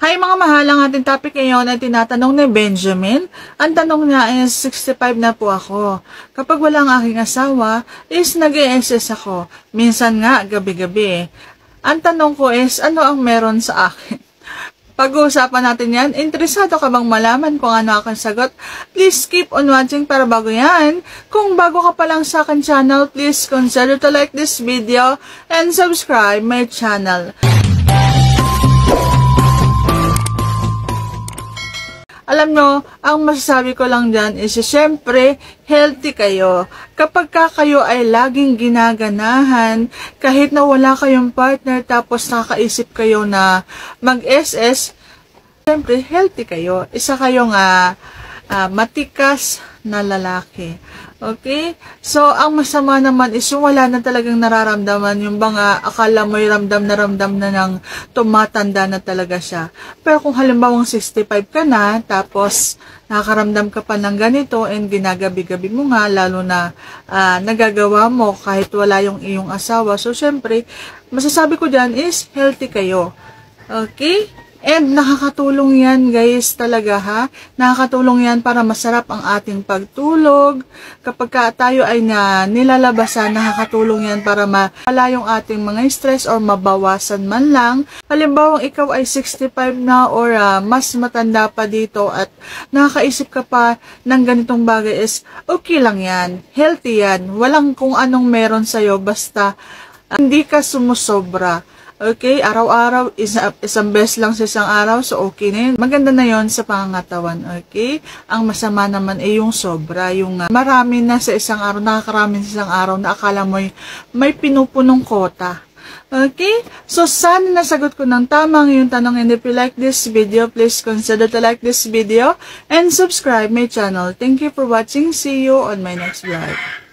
Hi mga mahal, ang ating topic ngayon ay tinatanong ni Benjamin. Ang tanong niya is 65 na po ako. Kapag wala ang aking asawa, is nag-e-SS ako. Minsan nga, gabi-gabi. Ang tanong ko is, ano ang meron sa akin? Pag-uusapan natin yan. Interesado ka bang malaman kung ano aking sagot? Please keep on watching para bago yan. Kung bago ka pa lang sa akin channel, please consider to like this video and subscribe my channel. Alam nyo, ang masasabi ko lang dyan is, syempre, healthy kayo. Kapag kayo ay laging ginaganahan, kahit na wala kayong partner, tapos nakaisip kayo na mag-SS, syempre, healthy kayo. Isa kayong matikas na lalaki. Okay? So, ang masama naman is yung wala na talagang nararamdaman, yung bang akala mo'y ramdam na ng tumatanda na talaga siya. Pero kung halimbawang 65 ka na, tapos nakakaramdam ka pa ng ganito, and ginagabi-gabi mo nga, lalo na nagagawa mo kahit wala yung iyong asawa. So, syempre, masasabi ko dyan is healthy kayo. Okay? And nakakatulong yan guys talaga ha. Nakakatulong yan para masarap ang ating pagtulog. Kapag tayo ay nilalabasan, nakakatulong yan para mawala yung ating mga stress or mabawasan man lang. Halimbawa ikaw ay 65 na or mas matanda pa dito at nakakaisip ka pa ng ganitong bagay is okay lang yan. Healthy yan. Walang kung anong meron sa'yo basta hindi ka sumusobra. Okay, araw-araw, isang beses lang sa isang araw, so okay na yun. Maganda na yon sa pangangatawan, okay? Ang masama naman ay yung sobra, yung marami na sa isang araw, nakakarami sa isang araw na akala mo may pinupunong kota. Okay? So, sana nasagot ko ng tama yung tanong, and if you like this video, please consider to like this video and subscribe my channel. Thank you for watching. See you on my next vlog.